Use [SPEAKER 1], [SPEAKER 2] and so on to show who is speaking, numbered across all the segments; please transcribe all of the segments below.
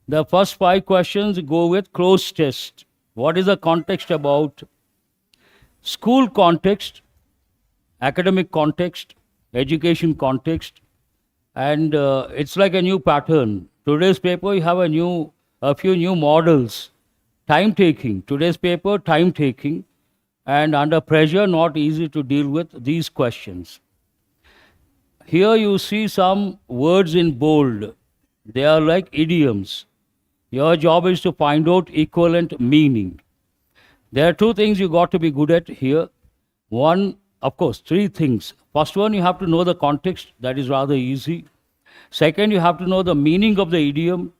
[SPEAKER 1] The first 5 questions go with closed test. What is the context about? School context, academic context, education context, and it's like a new pattern. Today's paper, you have a few new models. Time taking. Today's paper, time taking, and under pressure, not easy to deal with these questions. Here you see some words in bold. They are like idioms. Your job is to find out equivalent meaning. There are 2 things you got to be good at here. One, of course, 3 things. First one, you have to know the context. That is rather easy. Second, you have to know the meaning of the idiom.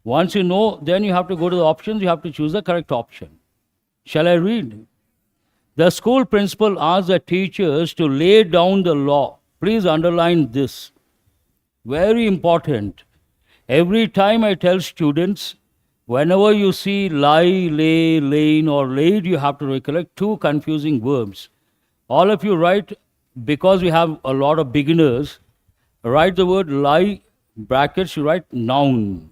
[SPEAKER 1] Once you know, then you have to go to the options. You have to choose the correct option. Shall I read? The school principal asked the teachers to lay down the law. Please underline this. Very important. Every time I tell students, whenever you see lie, lay, lain, or laid, you have to recollect 2 confusing verbs. All of you write, because we have a lot of beginners, write the word lie, brackets, you write noun.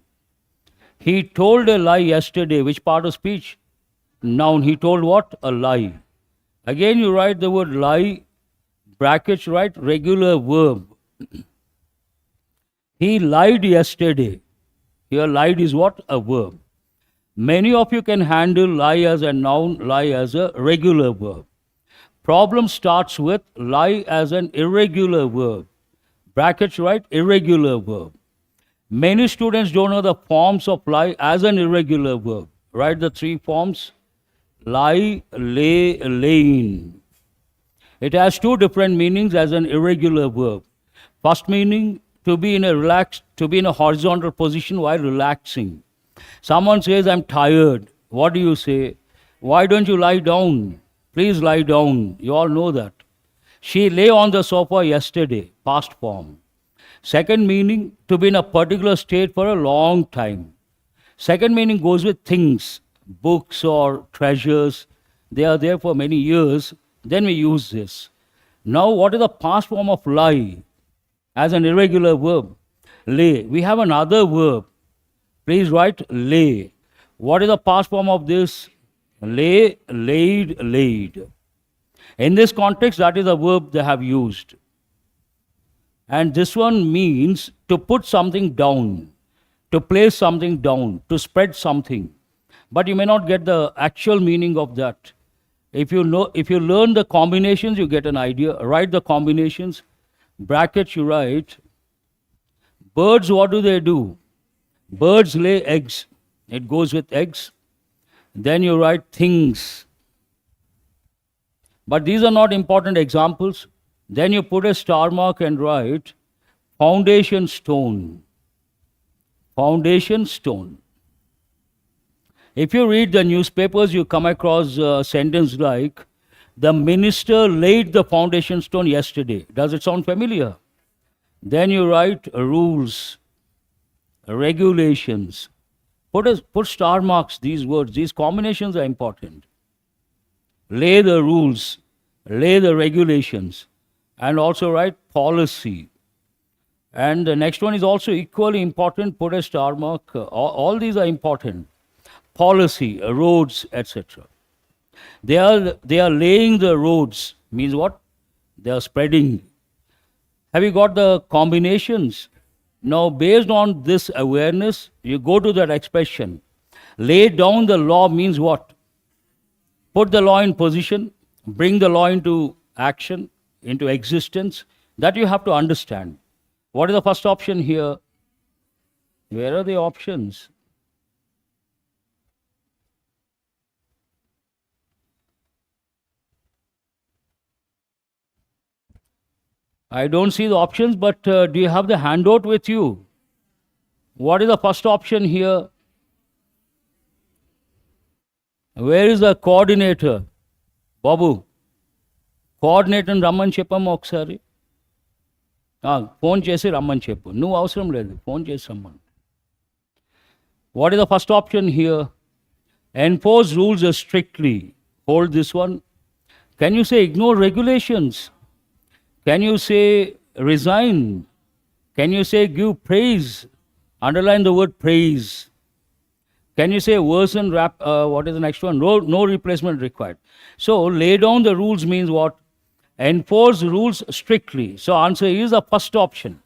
[SPEAKER 1] He told a lie yesterday. Which part of speech? Noun. He told what? A lie. Again, you write the word lie, brackets, you write regular verb. He lied yesterday. Here, lied is what? A verb. Many of you can handle lie as a noun, lie as a regular verb. Problem starts with lie as an irregular verb. Brackets, right? Irregular verb. Many students don't know the forms of lie as an irregular verb. Write the 3 forms. Lie, lay, lain. It has 2 different meanings as an irregular verb. First meaning, to be in a horizontal position while relaxing. Someone says, I'm tired. What do you say? Why don't you lie down? Please lie down. You all know that. She lay on the sofa yesterday, past form. Second meaning, to be in a particular state for a long time. Second meaning goes with things, books or treasures. They are there for many years. Then we use this. Now, what is the past form of lie? As an irregular verb, lay. We have another verb. Please write lay. What is the past form of this? Lay, laid, laid. In this context, that is the verb they have used. And this one means to put something down, to place something down, to spread something. But you may not get the actual meaning of that. If you learn the combinations, you get an idea. Write the combinations. Brackets, you write, birds, what do? Birds lay eggs. It goes with eggs. Then you write things. But these are not important examples. Then you put a star mark and write foundation stone. Foundation stone. If you read the newspapers, you come across a sentence like, the minister laid the foundation stone yesterday. Does it sound familiar? Then you write rules, regulations. Put star marks, these words. These combinations are important. Lay the rules, lay the regulations, and also write policy. And the next one is also equally important. Put a star mark. All these are important. Policy, roads, etc. They are laying the roads. Means what? They are spreading. Have you got the combinations? Now, based on this awareness, you go to that expression. Lay down the law means what? Put the law in position, bring the law into action, into existence. That you have to understand. What is the first option here? Where are the options? I don't see the options, but do you have the handout with you? What is the first option here? Where is the coordinator? Babu. Coordinator రమ్మని చెప్పమ్మా ఒకసారి. Phone చేసి రమ్మని చెప్పు. నువ్వు అవసరం లేదు, phone చేసి రమ్మని. What is the first option here? Enforce rules strictly. Hold this one. Can you say ignore regulations? Can you say resign? Can you say give praise? Underline the word praise. Can you say worsen, what is the next one? No replacement required. So lay down the rules means what? Enforce rules strictly. So answer is the first option.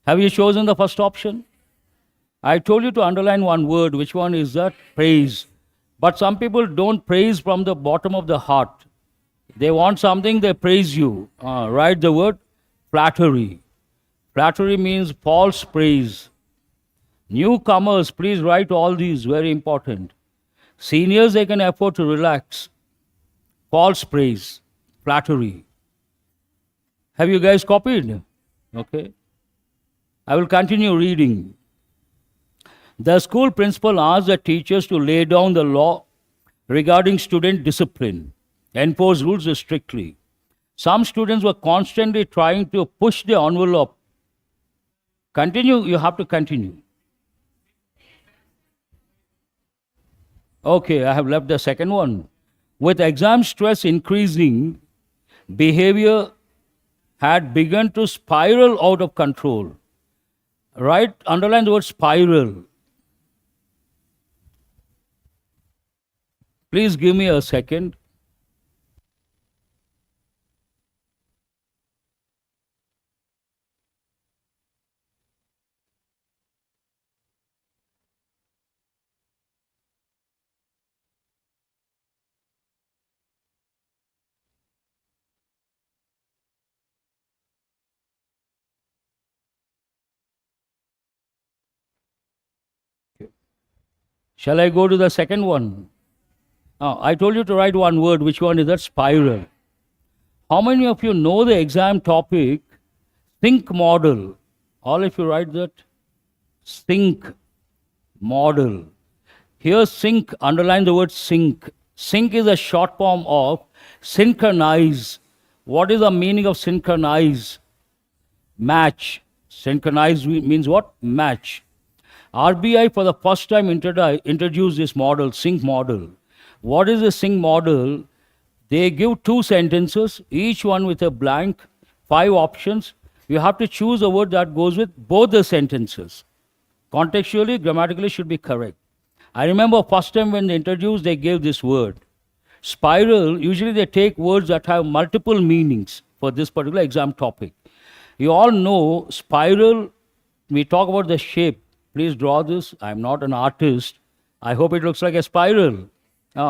[SPEAKER 1] Have you chosen the first option? I told you to underline one word. Which one is that? Praise. But some people don't praise from the bottom of the heart. They want something, they praise you. Write the word flattery. Flattery means false praise. Newcomers, please write all these, very important. Seniors, they can afford to relax. False praise, flattery. Have you guys copied? Okay. I will continue reading. The school principal asked the teachers to lay down the law regarding student discipline, enforce rules strictly. Some students were constantly trying to push the envelope. Continue, you have to continue. Okay, I have left the second one. With exam stress increasing, behavior had begun to spiral out of control. Right? Underline the word spiral. Please give me a second. Shall I go to the second one? I told you to write one word. Which one is that? Spiral. How many of you know the exam topic, think model? All of you write that? Think model. Here, sync, underline the word sync. Sync is a short form of synchronize. What is the meaning of synchronize? Match. Synchronize means what? Match. RBI for the first time introduced this model, sync model. What is the sync model? They give two sentences, each one with a blank, 5 options. You have to choose a word that goes with both the sentences. Contextually, grammatically should be correct. I remember first time when they introduced, they gave this word. Spiral, usually they take words that have multiple meanings for this particular exam topic. You all know spiral, we talk about the shape. Please draw this. I'm not an artist. I hope it looks like a spiral.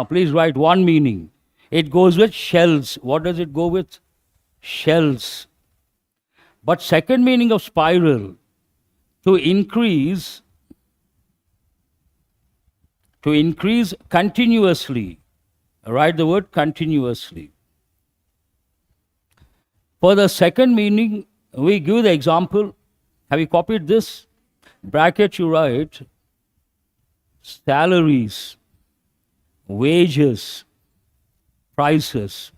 [SPEAKER 1] Please write one meaning. It goes with shells. What does it go with? Shells. But second meaning of spiral, to increase continuously. Write the word continuously. For the second meaning, we give the example. Have you copied this? Bracket you write salaries, wages, prices.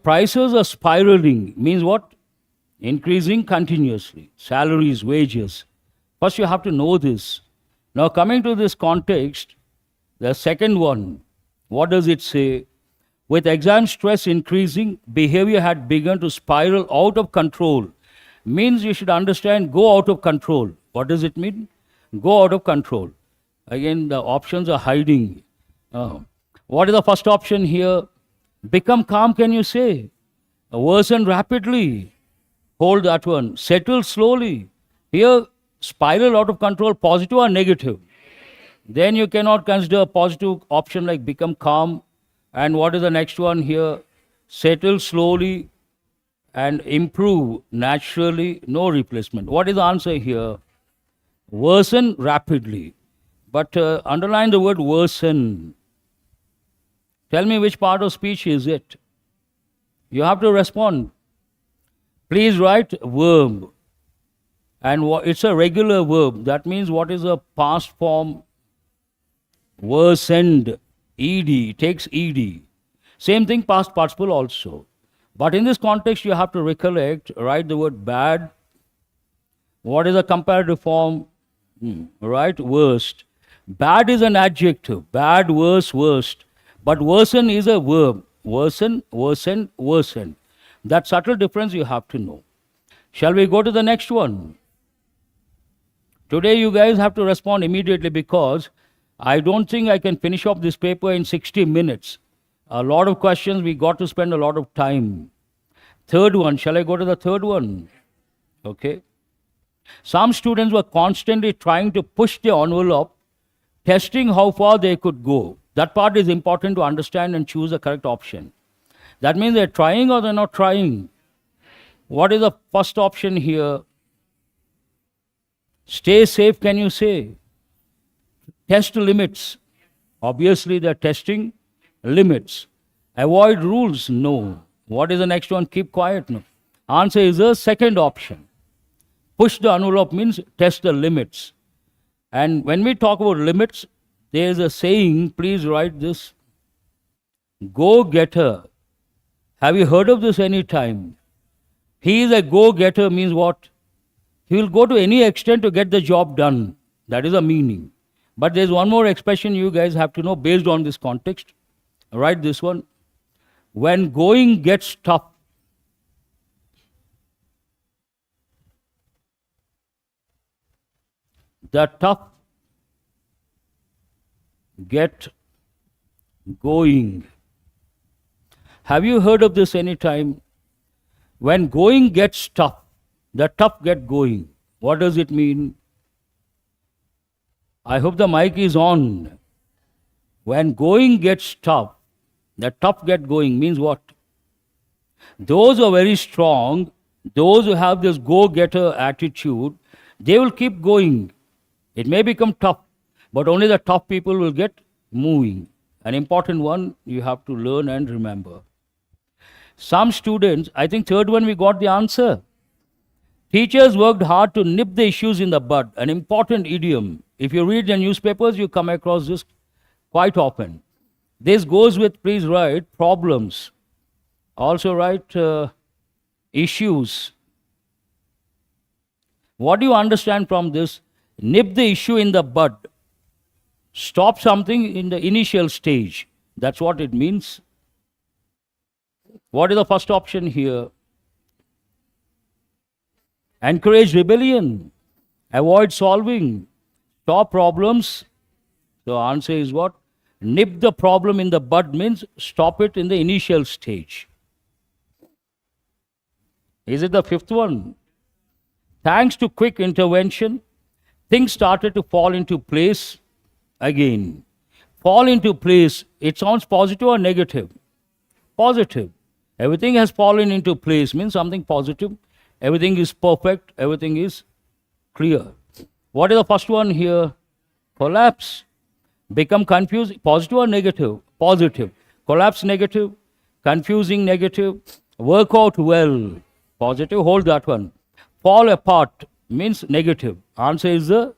[SPEAKER 1] Prices are spiraling, means what? Increasing continuously. Salaries, wages. First you have to know this. Now coming to this context, the second one, what does it say? With exam stress increasing, behavior had begun to spiral out of control. Means you should understand, go out of control. What does it mean? Go out of control. Again, the options are hiding. What is the first option here? Become calm, can you say? Worsen rapidly. Hold that one. Settle slowly. Here, spiral out of control, positive or negative? Then you cannot consider a positive option like become calm. And what is the next one here? Settle slowly and improve naturally, no replacement. What is the answer here? Worsen rapidly. But underline the word worsen. Tell me which part of speech is it. You have to respond. Please write verb. And it's a regular verb. That means what is a past form? Worsened. ED, takes ED. Same thing, past participle also. But in this context, you have to recollect, write the word bad. What is a comparative form? Right, worst. Bad is an adjective. Bad, worse, worst. But worsen is a verb. Worsen, worsen, worsen. That subtle difference you have to know. Shall we go to the next one? Today you guys have to respond immediately because I don't think I can finish off this paper in 60 minutes. A lot of questions, we got to spend a lot of time. Third one, shall I go to the third one? Okay. Some students were constantly trying to push the envelope, testing how far they could go. That part is important to understand and choose the correct option. That means they're trying or they're not trying. What is the first option here? Stay safe, can you say? Test limits. Obviously, they're testing limits. Avoid rules? No. What is the next one? Keep quiet? No. Answer is the second option. Push the envelope means test the limits. And when we talk about limits, there is a saying, please write this. Go-getter. Have you heard of this any time? He is a go-getter means what? He will go to any extent to get the job done. That is the meaning. But there's one more expression you guys have to know based on this context. Write this one. When going gets tough, the tough get going. Have you heard of this any time? When going gets tough, the tough get going. What does it mean? I hope the mic is on. When going gets tough, the tough get going means what? Those who are very strong, those who have this go-getter attitude, they will keep going. It may become tough, but only the tough people will get moving. An important one you have to learn and remember. Some students, I think third one we got the answer. Teachers worked hard to nip the issues in the bud, an important idiom. If you read the newspapers, you come across this quite often. This goes with, please write, problems. Also write issues. What do you understand from this? Nip the issue in the bud. Stop something in the initial stage. That's what it means. What is the first option here? Encourage rebellion. Avoid solving. Stop problems. So answer is what? Nip the problem in the bud means stop it in the initial stage. Is it the fifth one? Thanks to quick intervention, things started to fall into place again. Fall into place, it sounds positive or negative? Positive. Everything has fallen into place means something positive. Everything is perfect. Everything is clear. What is the first one here? Collapse. Become confused. Positive or negative? Positive. Collapse negative. Confusing negative. Work out well. Positive. Hold that one. Fall apart means negative. Answer is the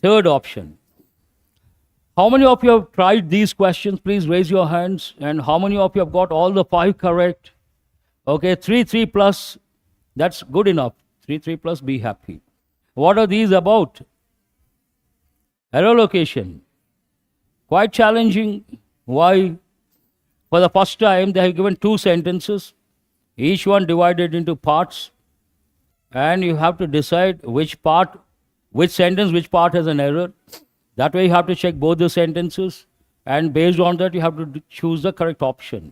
[SPEAKER 1] third option. How many of you have tried these questions? Please raise your hands. And how many of you have got all the 5 correct? Okay, 3 plus. That's good enough. 3 plus, be happy. What are these about? Error location. Quite challenging. Why? For the first time, they have given 2 sentences, each one divided into parts, and you have to decide which part, which sentence, which part has an error. That way you have to check both the sentences, and based on that you have to choose the correct option.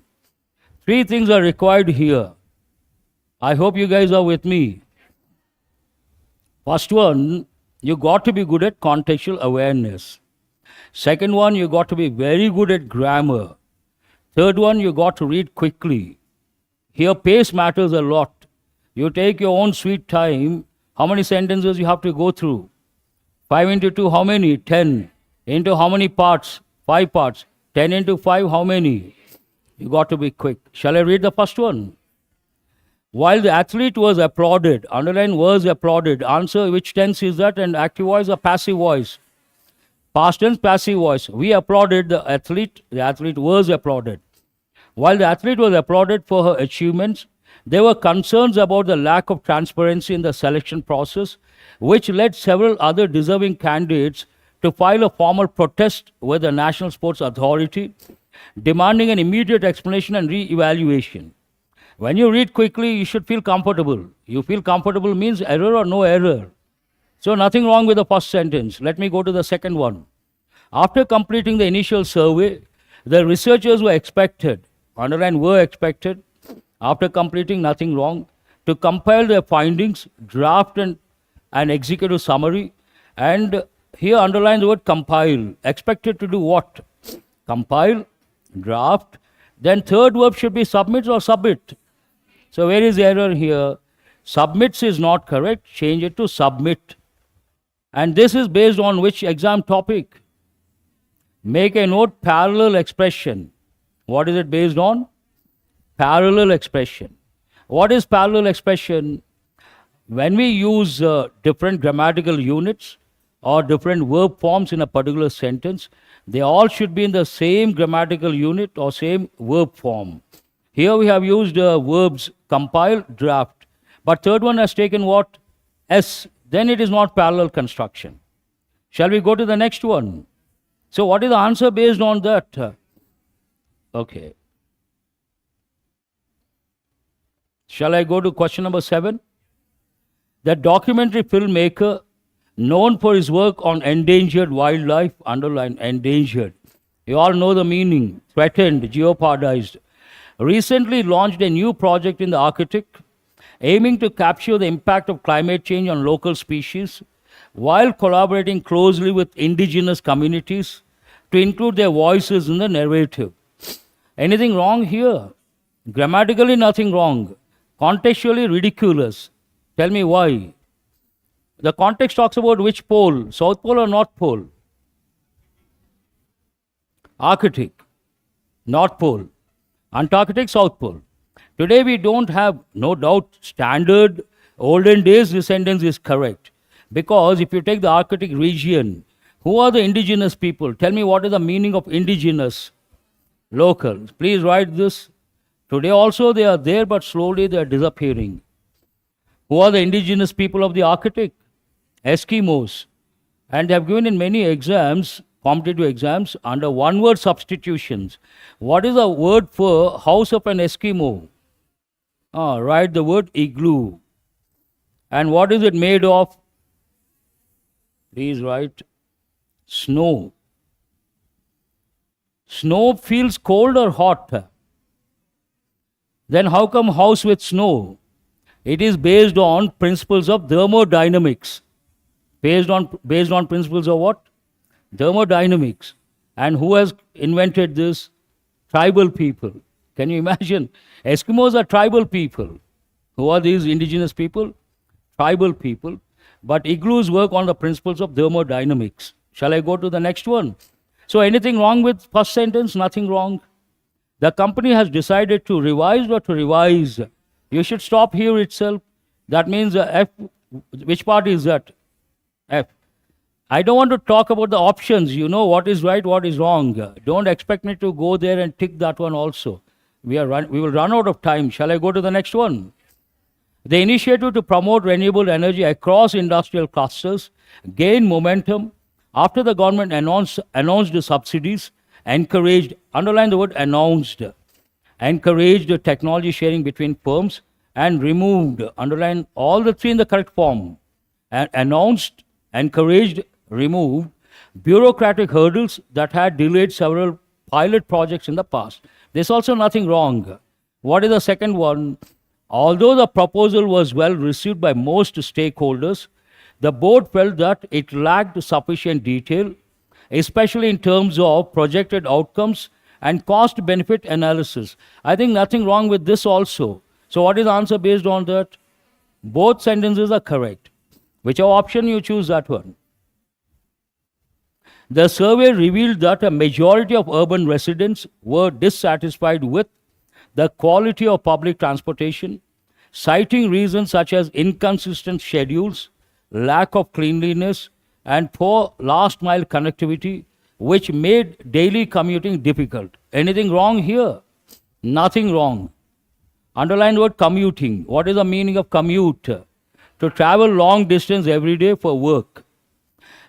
[SPEAKER 1] 3 things are required here. I hope you guys are with me. First one, you got to be good at contextual awareness. Second one, you got to be very good at grammar. Third one, you got to read quickly. Here pace matters a lot. You take your own sweet time. How many sentences you have to go through? 5 into 2, how many? 10. Into how many parts? 5 parts. 10 into 5, how many? You got to be quick. Shall I read the first one? While the athlete was applauded, underline was applauded. Answer, which tense is that? And active voice or passive voice? Past tense, passive voice. We applauded the athlete was applauded. While the athlete was applauded for her achievements, there were concerns about the lack of transparency in the selection process, which led several other deserving candidates to file a formal protest with the National Sports Authority, demanding an immediate explanation and re-evaluation. When you read quickly, you should feel comfortable. You feel comfortable means error or no error. So nothing wrong with the first sentence. Let me go to the second one. After completing the initial survey, the researchers were expected, underline were expected, after completing nothing wrong, to compile their findings, draft an executive summary, and here underline the word compile. Expected to do what? Compile, draft, then third verb should be submit or submit. So where is the error here? Submits is not correct, change it to submit. And this is based on which exam topic? Make a note, parallel expression. What is it based on? Parallel expression. What is parallel expression? When we use different grammatical units or different verb forms in a particular sentence, they all should be in the same grammatical unit or same verb form. Here we have used verbs compile, draft. But third one has taken what? S. Then it is not parallel construction. Shall we go to the next one? So what is the answer based on that? Okay. Shall I go to question number 7? The documentary filmmaker known for his work on endangered wildlife, underline endangered. You all know the meaning, threatened, jeopardized. Recently launched a new project in the Arctic aiming to capture the impact of climate change on local species while collaborating closely with indigenous communities to include their voices in the narrative. Anything wrong here? Grammatically, nothing wrong. Contextually, ridiculous. Tell me why. The context talks about which pole? South Pole or North Pole? Arctic, North Pole. Antarctic, South Pole. Today we don't have, no doubt, standard olden days this sentence is correct. Because if you take the Arctic region, who are the indigenous people? Tell me what is the meaning of indigenous? Local. Please write this. Today also they are there, but slowly they are disappearing. Who are the indigenous people of the Arctic? Eskimos. And they have given in many exams, competitive exams, under one word substitutions. What is the word for house of an Eskimo? Write the word igloo. And what is it made of? Please write snow. Snow feels cold or hot? Then how come house with snow? It is based on principles of thermodynamics. Based on principles of what? Thermodynamics. And who has invented this? Tribal people. Can you imagine? Eskimos are tribal people. Who are these indigenous people? Tribal people. But igloos work on the principles of thermodynamics. Shall I go to the next one? So anything wrong with first sentence? Nothing wrong. The company has decided to revise or to revise. You should stop here itself. That means F. Which part is that? F. I don't want to talk about the options. You know what is right, what is wrong. Don't expect me to go there and tick that one also. We will run out of time. Shall I go to the next one? The initiative to promote renewable energy across industrial clusters gained momentum after the government announced the subsidies, encouraged, underline the word announced, encouraged technology sharing between firms, and removed, underline all the three in the correct form, and announced, encouraged, removed bureaucratic hurdles that had delayed several pilot projects in the past. There's also nothing wrong. What is the second one? Although the proposal was well received by most stakeholders, the board felt that it lacked sufficient detail, especially in terms of projected outcomes and cost-benefit analysis. I think nothing wrong with this also. So what is the answer based on that? Both sentences are correct. Whichever option you choose, that one. The survey revealed that a majority of urban residents were dissatisfied with the quality of public transportation, citing reasons such as inconsistent schedules, lack of cleanliness, and poor last-mile connectivity, which made daily commuting difficult. Anything wrong here? Nothing wrong. Underline the word commuting. What is the meaning of commute? To travel long distance every day for work.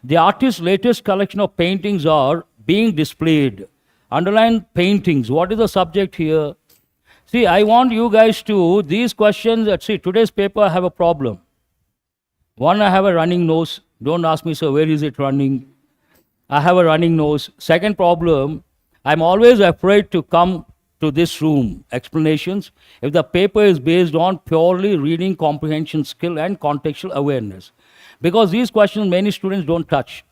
[SPEAKER 1] The artist's latest collection of paintings are being displayed. Underline paintings. What is the subject here? See, I want you guys to, these questions, see, today's paper have a problem. One, I have a running nose. Don't ask me, sir, where is it running? I have a running nose. Second problem, I'm always afraid to come to this room, explanations, if the paper is based on purely reading comprehension skill and contextual awareness. Because these questions many students don't touch.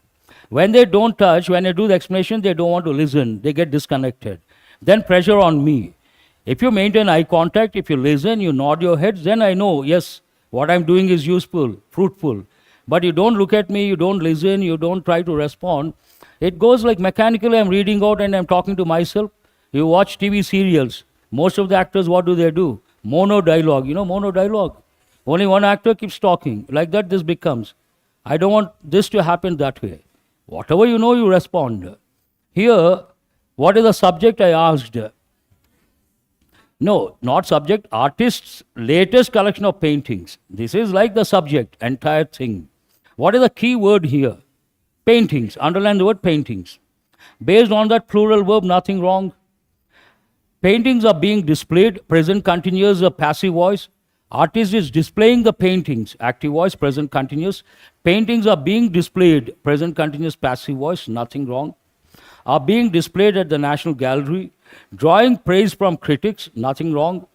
[SPEAKER 1] When they don't touch, when I do the explanation, they don't want to listen. They get disconnected. Then pressure on me. If you maintain eye contact, if you listen, you nod your heads, then I know, yes, what I'm doing is useful, fruitful. But you don't look at me, you don't listen, you don't try to respond. It goes like mechanically, I'm reading out and I'm talking to myself. You watch TV serials. Most of the actors, what do? Mono dialogue. You know, mono dialogue. Only one actor keeps talking. Like that, this becomes. I don't want this to happen that way. Whatever you know, you respond. Here, what is the subject I asked? No, not subject. Artist's latest collection of paintings. This is like the subject, entire thing. What is the key word here? Paintings. Underline the word paintings. Based on that plural verb, nothing wrong. Paintings are being displayed. Present continuous, a passive voice. Artist is displaying the paintings. Active voice, present continuous. Paintings are being displayed. Present continuous, passive voice. Nothing wrong. Are being displayed at the National Gallery. Drawing praise from critics, nothing wrong,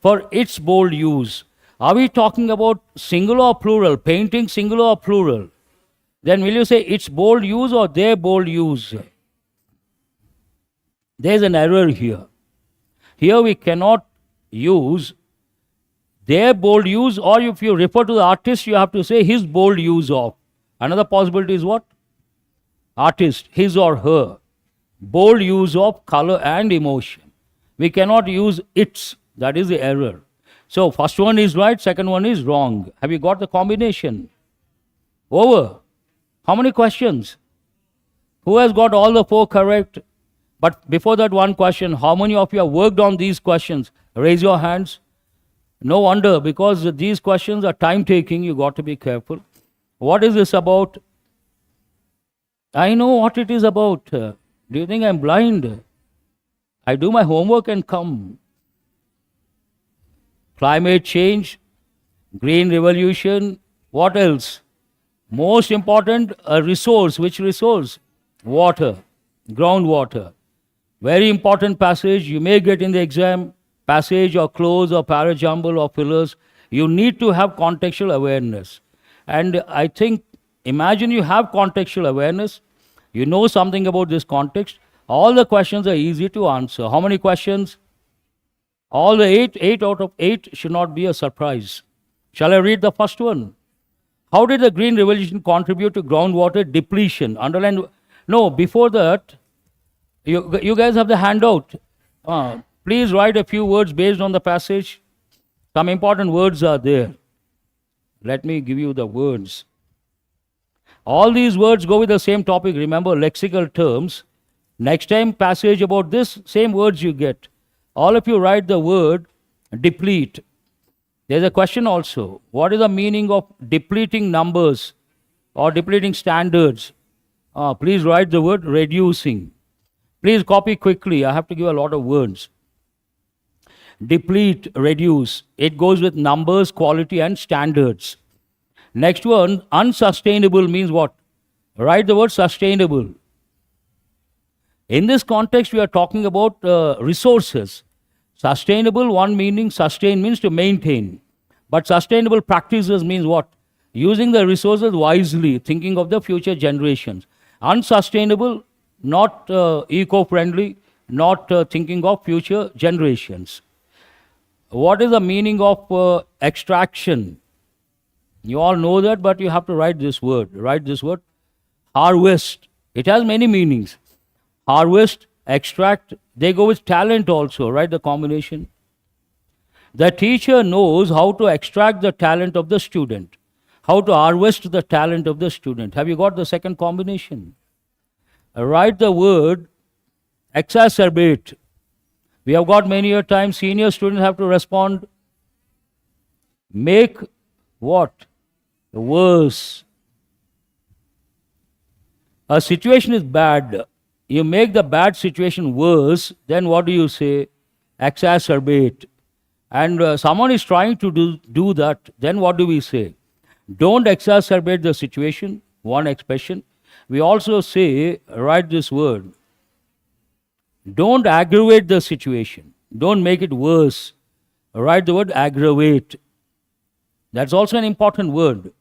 [SPEAKER 1] for its bold use. Are we talking about singular or plural? Painting singular or plural? Then will you say its bold use or their bold use? There's an error here. Here we cannot use their bold use, or if you refer to the artist, you have to say his bold use of. Another possibility is what? Artist, his or her. Bold use of color and emotion. We cannot use its. That is the error. So first one is right, second one is wrong. Have you got the combination? Over. How many questions? Who has got all the 4 correct? But before that, one question. How many of you have worked on these questions? Raise your hands. No wonder, because these questions are time-taking. You got to be careful. What is this about? I know what it is about. Do you think I'm blind? I do my homework and come. Climate change, green revolution, what else? Most important, a resource. Which resource? Water, groundwater. Very important passage. You may get in the exam, passage or close or parajumble or fillers. You need to have contextual awareness. And I think, imagine you have contextual awareness. You know something about this context. All the questions are easy to answer. How many questions? All the 8 out of 8 should not be a surprise. Shall I read the first one? How did the Green Revolution contribute to groundwater depletion? Underline. No, before that, you guys have the handout. Please write a few words based on the passage. Some important words are there. Let me give you the words. All these words go with the same topic. Remember, lexical terms. Next time, passage about this, same words you get. All of you write the word deplete. There's a question also. What is the meaning of depleting numbers or depleting standards? Please write the word reducing. Please copy quickly. I have to give a lot of words. Deplete, reduce. It goes with numbers, quality, and standards. Next one, unsustainable means what? Write the word sustainable. In this context, we are talking about resources. Sustainable, one meaning, sustain means to maintain. But sustainable practices means what? Using the resources wisely, thinking of the future generations. Unsustainable, not eco-friendly, not thinking of future generations. What is the meaning of extraction? You all know that, but you have to write this word. Write this word. Harvest. It has many meanings. Harvest, extract, they go with talent also. Write the combination. The teacher knows how to extract the talent of the student, how to harvest the talent of the student. Have you got the second combination? Write the word exacerbate. We have got many a time senior students have to respond. Make what? Worse. A situation is bad. You make the bad situation worse, then what do you say? Exacerbate. And someone is trying to do that, then what do we say? Don't exacerbate the situation, one expression. We also say, write this word, don't aggravate the situation. Don't make it worse. Write the word aggravate. That's also an important word.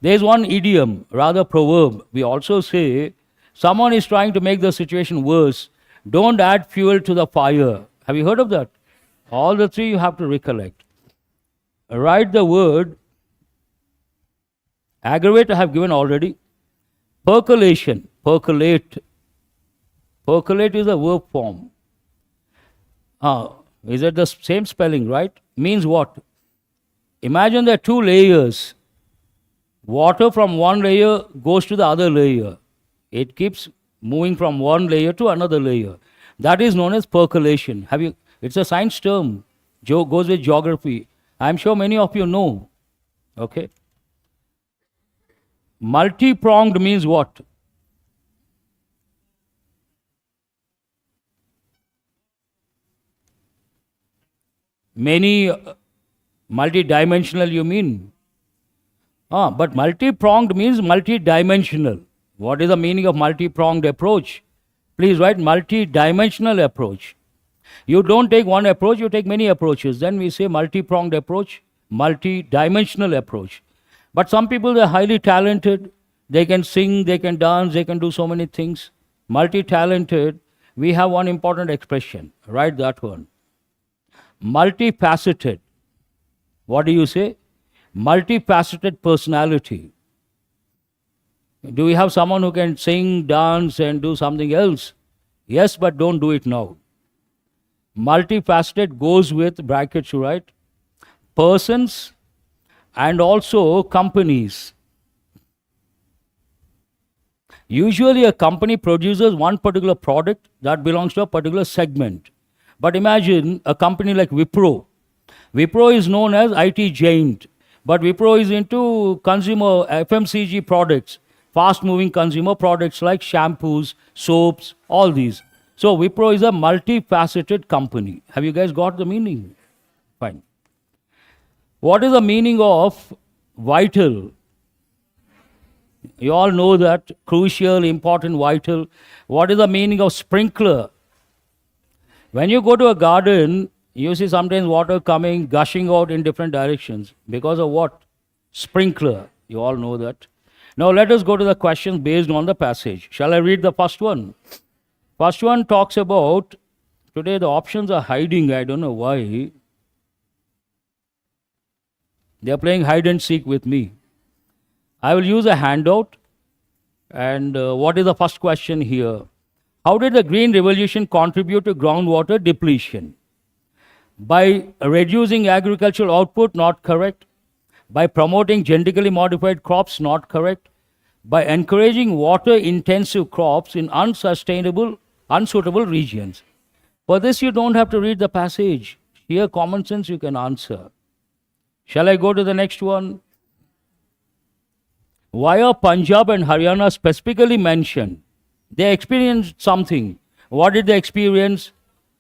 [SPEAKER 1] There is one idiom, rather proverb. We also say, someone is trying to make the situation worse. Don't add fuel to the fire. Have you heard of that? All the three you have to recollect. Write the word aggravate, I have given already. Percolation, percolate. Percolate is a verb form. Is it the same spelling, right? Means what? Imagine there are two layers. Water from one layer goes to the other layer. It keeps moving from one layer to another layer. That is known as percolation. It's a science term. Goes with geography. I'm sure many of you know. Okay. Multi-pronged means what? Many, multi-dimensional you mean? But multi-pronged means multi-dimensional. What is the meaning of multi-pronged approach? Please write multi-dimensional approach. You don't take one approach, you take many approaches. Then we say multi-pronged approach, multi-dimensional approach. But some people, they're highly talented. They can sing, they can dance, they can do so many things. Multi-talented, we have one important expression. Write that one. Multifaceted. What do you say? Multifaceted personality. Do we have someone who can sing, dance, and do something else? Yes, but don't do it now. Multifaceted goes with brackets, right? Persons and also companies. Usually a company produces one particular product that belongs to a particular segment. But imagine a company like Wipro. Wipro is known as IT giant, but Wipro is into consumer FMCG products, fast-moving consumer products like shampoos, soaps, all these. So Wipro is a multifaceted company. Have you guys got the meaning? Fine. What is the meaning of vital? You all know that, crucial, important, vital. What is the meaning of sprinkler? When you go to a garden, you see sometimes water coming, gushing out in different directions. Because of what? Sprinkler. You all know that. Now let us go to the questions based on the passage. Shall I read the first one? First one talks about, today the options are hiding, I don't know why. They are playing hide and seek with me. I will use a handout. And what is the first question here? How did the Green Revolution contribute to groundwater depletion? By reducing agricultural output, not correct. By promoting genetically modified crops, not correct. By encouraging water-intensive crops in unsuitable regions. For this, you don't have to read the passage. Here, common sense, you can answer. Shall I go to the next one? Why are Punjab and Haryana specifically mentioned? They experienced something. What did they experience?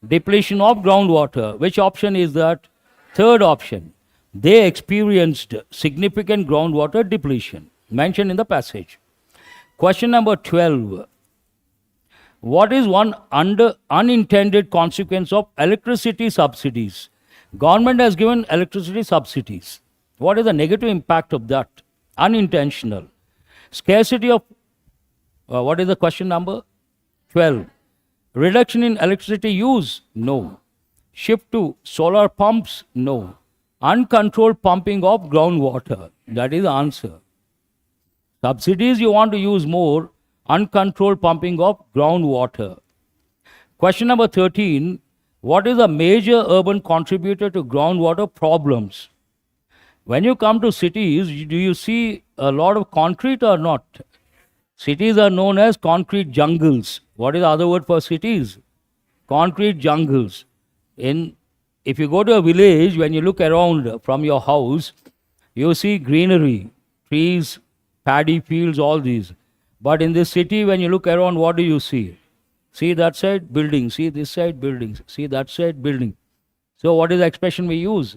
[SPEAKER 1] Depletion of groundwater. Which option is that? Third option. They experienced significant groundwater depletion, mentioned in the passage. Question number 12. What is one unintended consequence of electricity subsidies? Government has given electricity subsidies. What is the negative impact of that? Unintentional. Scarcity of, what is the question number? 12. Reduction in electricity use? No. Shift to solar pumps? No. Uncontrolled pumping of groundwater? That is the answer. Subsidies you want to use more. Uncontrolled pumping of groundwater. Question number 13. What is a major urban contributor to groundwater problems? When you come to cities, do you see a lot of concrete or not? Cities are known as concrete jungles. What is the other word for cities? Concrete jungles. If you go to a village, when you look around from your house, you see greenery, trees, paddy fields, all these. But in this city, when you look around, what do you see? See that side, buildings. See this side, buildings. See that side, building. So what is the expression we use?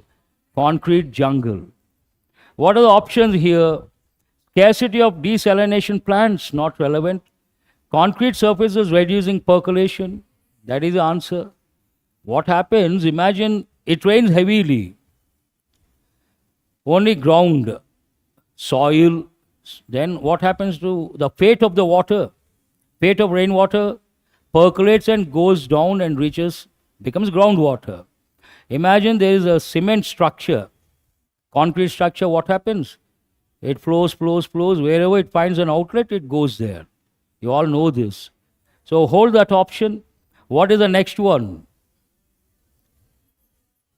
[SPEAKER 1] Concrete jungle. What are the options here? Scarcity of desalination plants, not relevant. Concrete surfaces reducing percolation, that is the answer. What happens? Imagine it rains heavily. Only ground, soil. Then what happens to the fate of the water? Fate of rainwater percolates and goes down and becomes groundwater. Imagine there is a cement structure, concrete structure. What happens? It flows. Wherever it finds an outlet, it goes there. You all know this. So hold that option. What is the next one?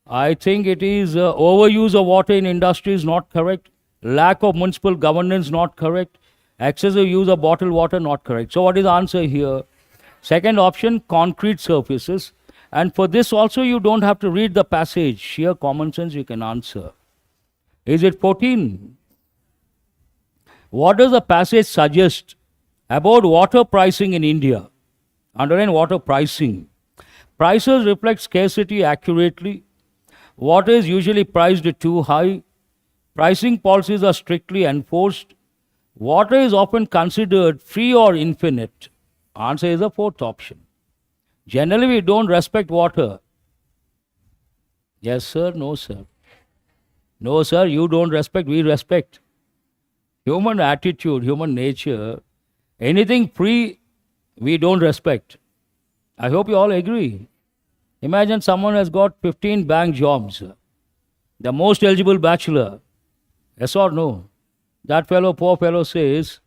[SPEAKER 1] I think it is overuse of water in industry is not correct. Lack of municipal governance not correct. Excessive use of bottled water not correct. So what is the answer here? Second option, concrete surfaces. And for this also you don't have to read the passage. Sheer common sense you can answer. Is it 14? What does the passage suggest about water pricing in India? Underline water pricing. Prices reflect scarcity accurately. Water is usually priced too high. Pricing policies are strictly enforced. Water is often considered free or infinite. Answer is the fourth option. Generally, we don't respect water. Yes, sir. No, sir. No, sir. You don't respect. We respect. Human attitude, human nature, anything free, we don't respect. I hope you all agree. Imagine someone has got 15 bank jobs, the most eligible bachelor. Yes or no? That fellow, poor fellow says,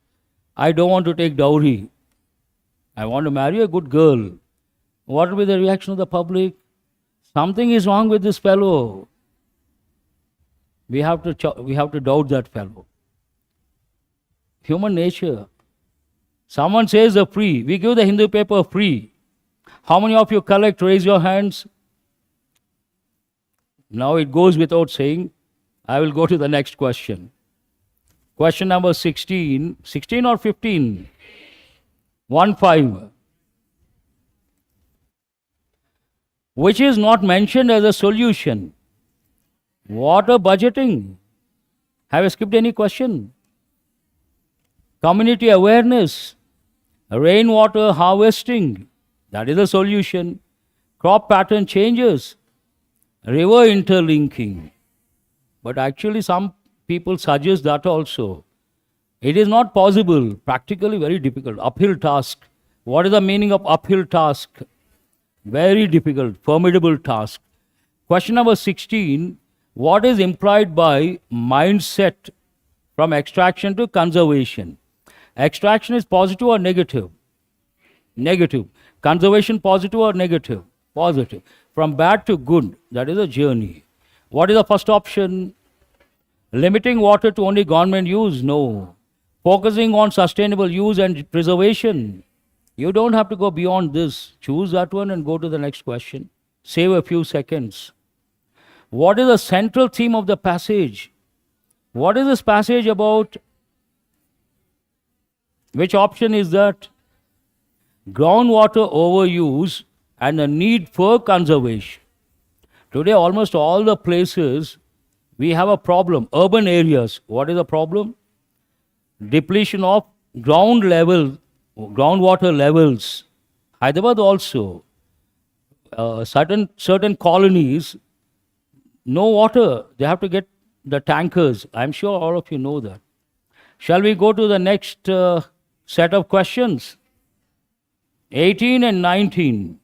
[SPEAKER 1] I don't want to take dowry. I want to marry a good girl. What will be the reaction of the public? Something is wrong with this fellow. We have to doubt that fellow. Human nature. Someone says a free. We give the Hindu paper free. How many of you collect? Raise your hands. Now it goes without saying. I will go to the next question. Question number 16. 16 or 15? 1-5. Which is not mentioned as a solution? Water budgeting. Have I skipped any question? Community awareness. Rainwater harvesting. That is a solution. Crop pattern changes. River interlinking. But actually some people suggest that also. It is not possible. Practically very difficult. Uphill task. What is the meaning of uphill task? Very difficult, formidable task. Question number 16. What is implied by mindset from extraction to conservation? Extraction is positive or negative? Negative. Conservation positive or negative? Positive. From bad to good, that is a journey. What is the first option? Limiting water to only government use? No. Focusing on sustainable use and preservation? You don't have to go beyond this. Choose that one and go to the next question. Save a few seconds. What is the central theme of the passage? What is this passage about? Which option is that? Groundwater overuse and the need for conservation. Today, almost all the places, we have a problem. Urban areas, what is the problem? Depletion of groundwater levels. Hyderabad also. Certain colonies, no water. They have to get the tankers. I'm sure all of you know that. Shall we go to the next set of questions? 18 and 19.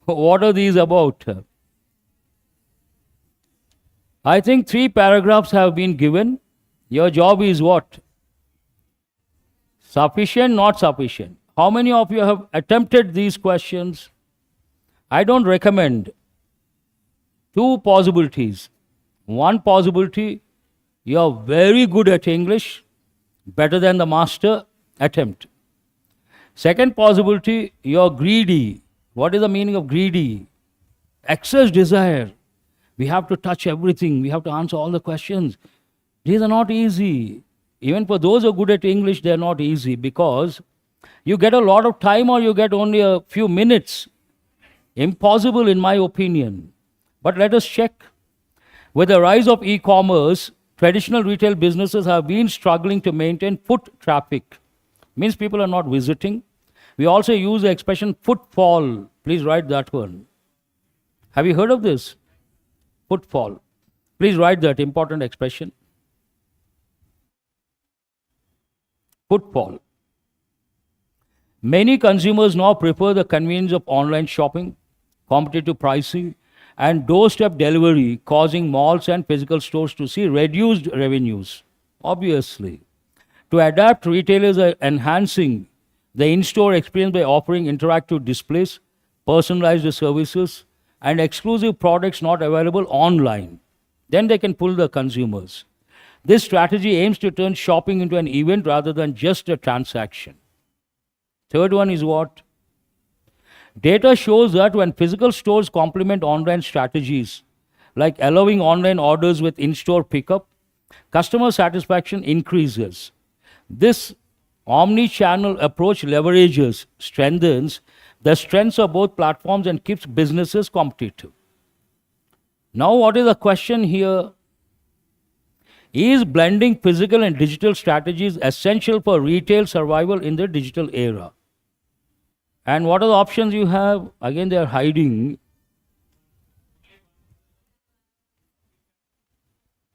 [SPEAKER 1] What are these about? I think 3 paragraphs have been given. Your job is what? Sufficient, not sufficient. How many of you have attempted these questions? I don't recommend. 2 possibilities. One possibility, you are very good at English, better than the master, attempt. Second possibility, you are greedy. What is the meaning of greedy? Excess desire. We have to touch everything. We have to answer all the questions. These are not easy. Even for those who are good at English, they are not easy because you get a lot of time or you get only a few minutes. Impossible in my opinion. But let us check. With the rise of e-commerce, traditional retail businesses have been struggling to maintain foot traffic. Means people are not visiting. We also use the expression footfall. Please write that one. Have you heard of this? Footfall. Please write that important expression. Footfall. Many consumers now prefer the convenience of online shopping, competitive pricing, and doorstep delivery, causing malls and physical stores to see reduced revenues. Obviously, to adapt, retailers are enhancing the in-store experience by offering interactive displays, personalized services, and exclusive products not available online. Then they can pull the consumers. This strategy aims to turn shopping into an event rather than just a transaction. Third one is what? Data shows that when physical stores complement online strategies, like allowing online orders with in-store pickup, customer satisfaction increases. This omni-channel approach strengthens the strengths of both platforms and keeps businesses competitive. Now, what is the question here? Is blending physical and digital strategies essential for retail survival in the digital era? And what are the options you have? Again, they are hiding.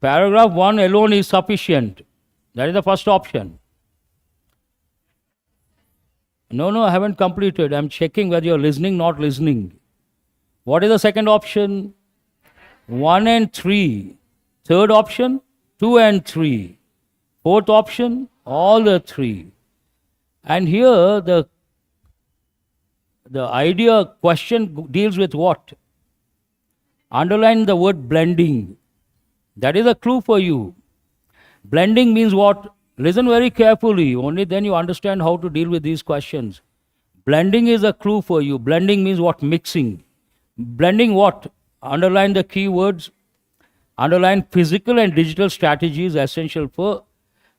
[SPEAKER 1] Paragraph 1 alone is sufficient. That is the first option. No, I haven't completed. I'm checking whether you're listening, not listening. What is the second option? 1 and 3. Third option? 2 and 3. Fourth option? All the 3. And here the idea question deals with what? Underline the word blending. That is a clue for you. Blending means what? Listen very carefully. Only then you understand how to deal with these questions. Blending is a clue for you. Blending means what? Mixing. Blending what? Underline the key words. Underline physical and digital strategies essential for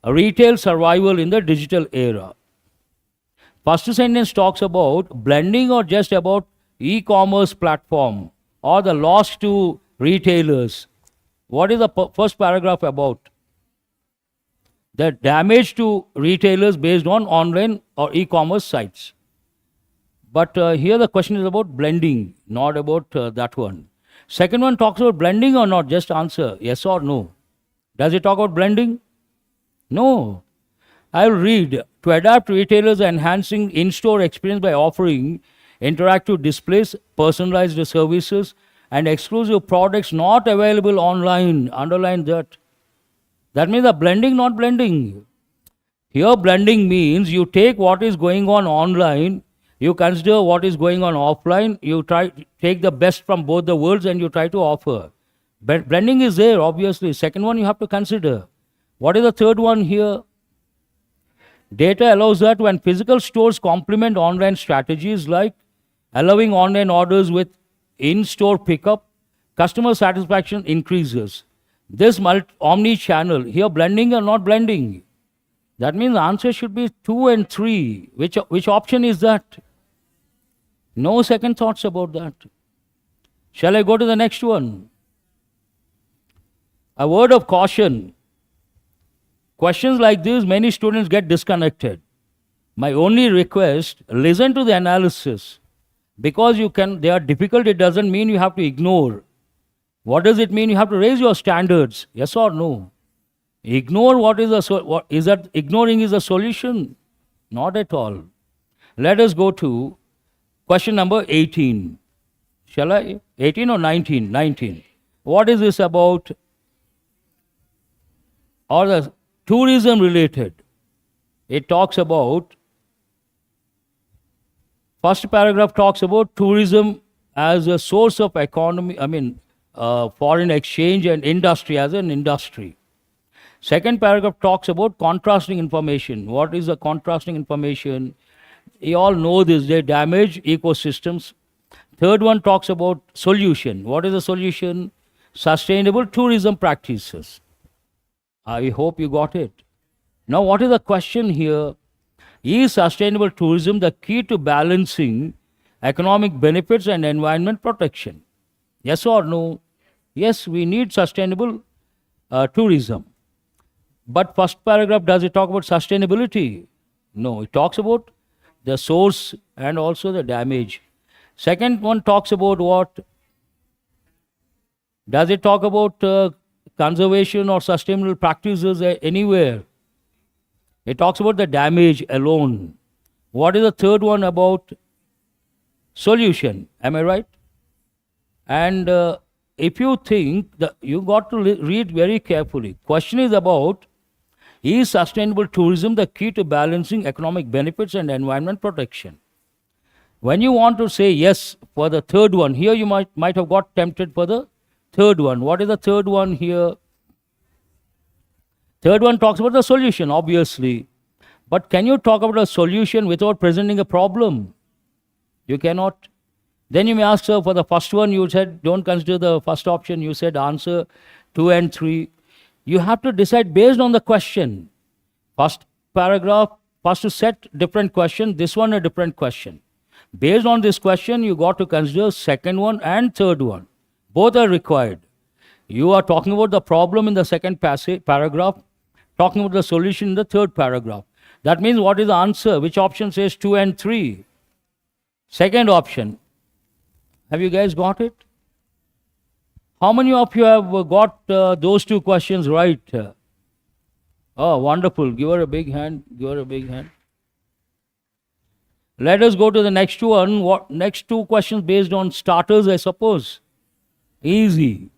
[SPEAKER 1] retail survival in the digital era. First sentence talks about blending or just about e-commerce platform or the loss to retailers. What is the first paragraph about? The damage to retailers based on online or e-commerce sites. But here the question is about blending, not about that one. Second one talks about blending or not? Just answer yes or no. Does it talk about blending? No. I will read. To adapt, retailers are enhancing in-store experience by offering interactive displays, personalized services, and exclusive products not available online. Underline that. That means the blending, not blending. Here, blending means you take what is going on online, you consider what is going on offline, you try to take the best from both the worlds and you try to offer. Blending is there, obviously. Second one you have to consider. What is the third one here? Data allows that when physical stores complement online strategies like allowing online orders with in-store pickup, customer satisfaction increases. This omni-channel, here blending or not blending? That means the answer should be 2 and 3. Which option is that? No second thoughts about that. Shall I go to the next one? A word of caution. Questions like this, many students get disconnected. My only request, listen to the analysis. Because they are difficult, it doesn't mean you have to ignore. What does it mean? You have to raise your standards. Yes or no? Ignore what is that ignoring is a solution? Not at all. Let us go to question number 18. Shall I? 18 or 19? 19. What is this about? Or the tourism related. It talks about, first paragraph talks about tourism as a source of economy, foreign exchange and industry as an industry. Second paragraph talks about contrasting information. What is the contrasting information? You all know this, they damage ecosystems. Third one talks about solution. What is the solution? Sustainable tourism practices. I hope you got it. Now, what is the question here? Is sustainable tourism the key to balancing economic benefits and environment protection? Yes or no? Yes, we need sustainable tourism. But first paragraph, does it talk about sustainability? No, it talks about the source and also the damage. Second one talks about what? Does it talk about conservation or sustainable practices anywhere? It talks about the damage alone. What is the third one about? Solution. Am I right? And if you think that you got to read very carefully. Question is about, is sustainable tourism the key to balancing economic benefits and environment protection? When you want to say yes for the third one, here you might have got tempted for the third one. What is the third one here? Third one talks about the solution, obviously. But can you talk about a solution without presenting a problem? You cannot. Then you may ask, sir, for the first one, you said don't consider the first option. You said answer 2 and 3. You have to decide based on the question. First paragraph, first to set different question, this one a different question. Based on this question, you got to consider second one and third one. Both are required. You are talking about the problem in the second paragraph, talking about the solution in the third paragraph. That means what is the answer? Which option says 2 and 3? Second option. Have you guys got it? How many of you have got those two questions right? Oh, wonderful. Give her a big hand. Give her a big hand. Let us go to the next one. Next two questions based on starters, I suppose. Easy.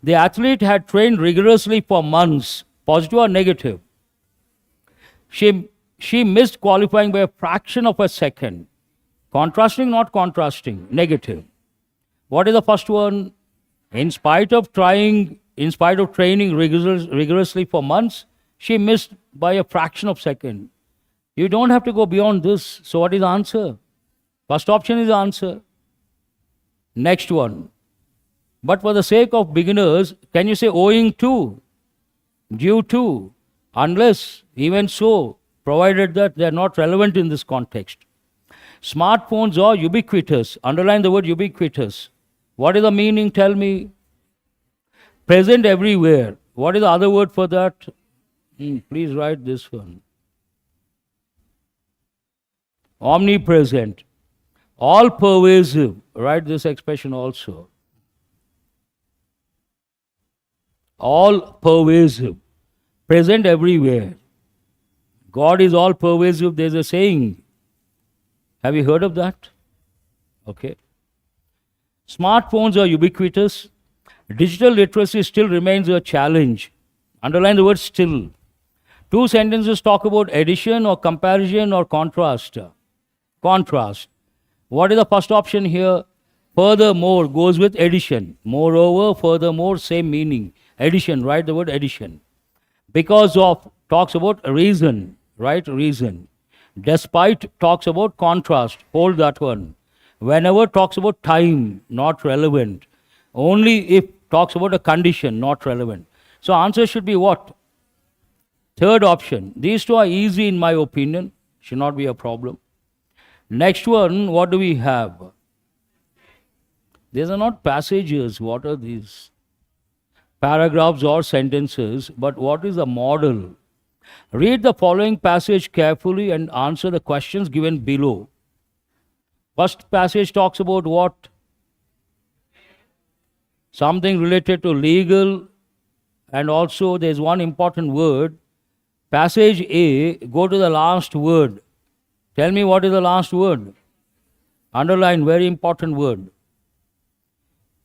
[SPEAKER 1] The athlete had trained rigorously for months. Positive or negative? She missed qualifying by a fraction of a second. Contrasting, not contrasting. Negative. What is the first one? In spite of training rigorously for months, she missed by a fraction of a second. You don't have to go beyond this. So what is the answer? First option is the answer. Next one. But for the sake of beginners, can you say owing to, due to, unless, even so, provided that they are not relevant in this context? Smartphones are ubiquitous. Underline the word ubiquitous. What is the meaning? Tell me. Present everywhere. What is the other word for that? Please write this one. Omnipresent. All pervasive. Write this expression also. All pervasive. Present everywhere. God is all pervasive. There's a saying. Have you heard of that? Okay. Smartphones are ubiquitous. Digital literacy still remains a challenge. Underline the word still. Two sentences talk about addition or comparison or contrast. Contrast. What is the first option here? Furthermore goes with addition. Moreover, furthermore, same meaning. Addition, write the word addition. Because of talks about reason, right? Reason. Despite talks about contrast, hold that one. Whenever talks about time, not relevant. Only if talks about a condition, not relevant. So answer should be what? Third option. These two are easy in my opinion. Should not be a problem. Next one, what do we have? These are not passages. What are these? Paragraphs or sentences. But what is the model? Read the following passage carefully and answer the questions given below. First passage talks about what? Something related to legal, and also there's one important word. Passage A, go to the last word. Tell me what is the last word. Underline, very important word.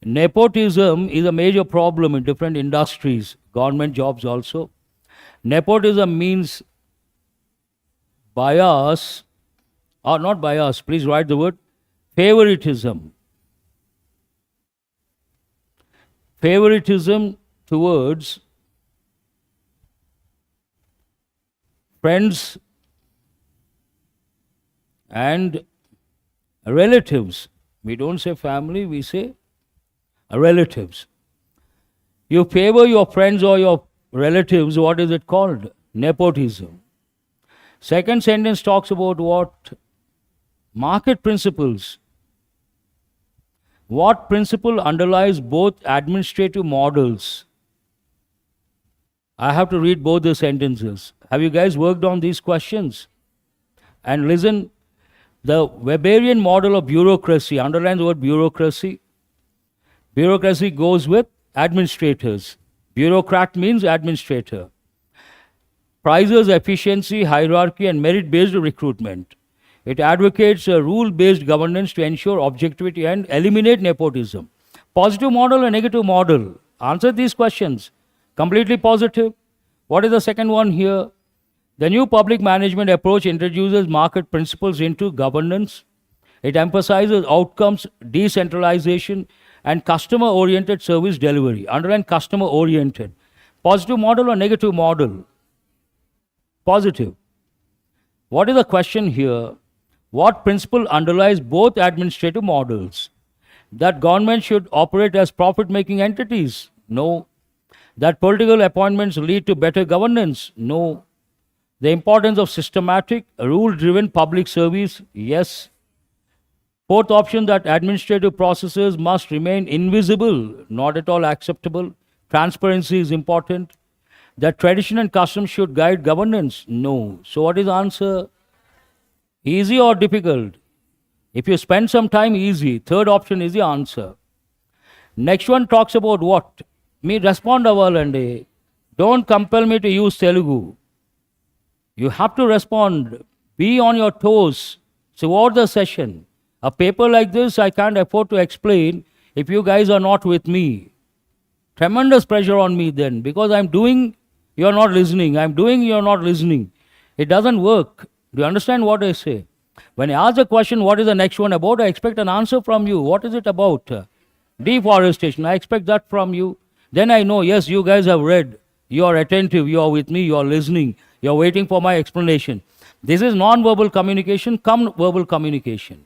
[SPEAKER 1] Nepotism is a major problem in different industries, government jobs also. Nepotism means bias, or not bias, please write the word, favoritism. Favoritism towards friends and relatives. We don't say family, we say relatives. You favor your friends or your relatives, what is it called? Nepotism. Second sentence talks about what? Market principles. What principle underlies both administrative models? I have to read both the sentences. Have you guys worked on these questions? And listen, the Weberian model of bureaucracy, underline the word bureaucracy. Bureaucracy goes with administrators. Bureaucrat means administrator. Prizes efficiency, hierarchy, and merit-based recruitment. It advocates a rule-based governance to ensure objectivity and eliminate nepotism. Positive model and negative model. Answer these questions. Completely positive. What is the second one here? The new public management approach introduces market principles into governance. It emphasizes outcomes, decentralization, and customer-oriented service delivery. Underline customer-oriented. Positive model or negative model? Positive. What is the question here? What principle underlies both administrative models? That government should operate as profit-making entities? No. That political appointments lead to better governance? No. The importance of systematic, rule-driven public service? Yes. Fourth option, that administrative processes must remain invisible? Not at all acceptable. Transparency is important. That tradition and custom should guide governance? No. So what is the answer? Easy or difficult? If you spend some time, easy. Third option is the answer. Next one talks about what? Me respond avalandi. Don't compel me to use Telugu. You have to respond. Be on your toes throughout the session. A paper like this, I can't afford to explain if you guys are not with me. Tremendous pressure on me then, because I'm doing, you're not listening. I'm doing, you're not listening. It doesn't work. Do you understand what I say? When I ask a question, what is the next one about? I expect an answer from you. What is it about? Deforestation. I expect that from you. Then I know, yes, you guys have read. You are attentive. You are with me. You are listening. You are waiting for my explanation. This is non-verbal communication, come verbal communication.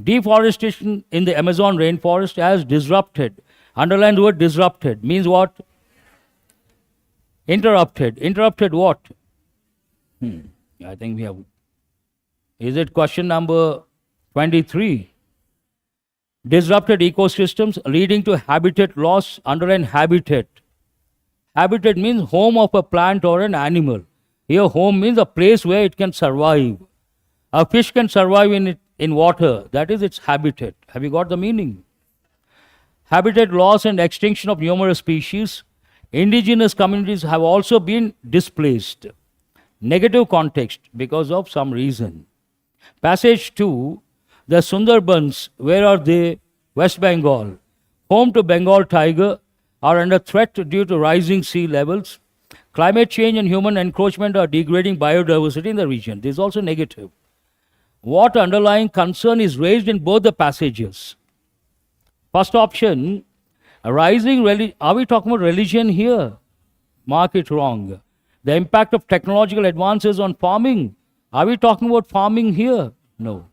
[SPEAKER 1] Deforestation in the Amazon rainforest has disrupted. Underline the word disrupted. Means what? Interrupted. Interrupted what? I think we have. Is it question number 23? Disrupted ecosystems leading to habitat loss. Underline habitat. Habitat means home of a plant or an animal. Here home means a place where it can survive. A fish can survive in water. That is its habitat. Have you got the meaning? Habitat loss and extinction of numerous species. Indigenous communities have also been displaced. Negative context because of some reason. Passage 2, the Sundarbans, where are they? West Bengal. Home to Bengal tiger, are under threat due to rising sea levels. Climate change and human encroachment are degrading biodiversity in the region. This is also negative. What underlying concern is raised in both the passages? First option, rising religion. Are we talking about religion here? Mark it wrong. The impact of technological advances on farming. Are we talking about farming here? No.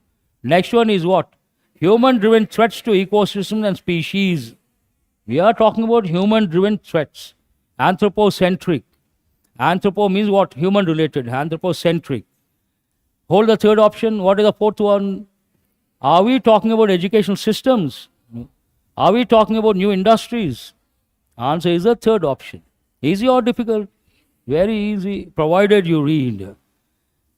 [SPEAKER 1] Next one is what? Human-driven threats to ecosystems and species. We are talking about human-driven threats. Anthropocentric. Anthropo means what? Human-related. Anthropocentric. Hold the third option. What is the fourth one? Are we talking about educational systems? No. Are we talking about new industries? Answer is the third option. Easy or difficult? Very easy, provided you read.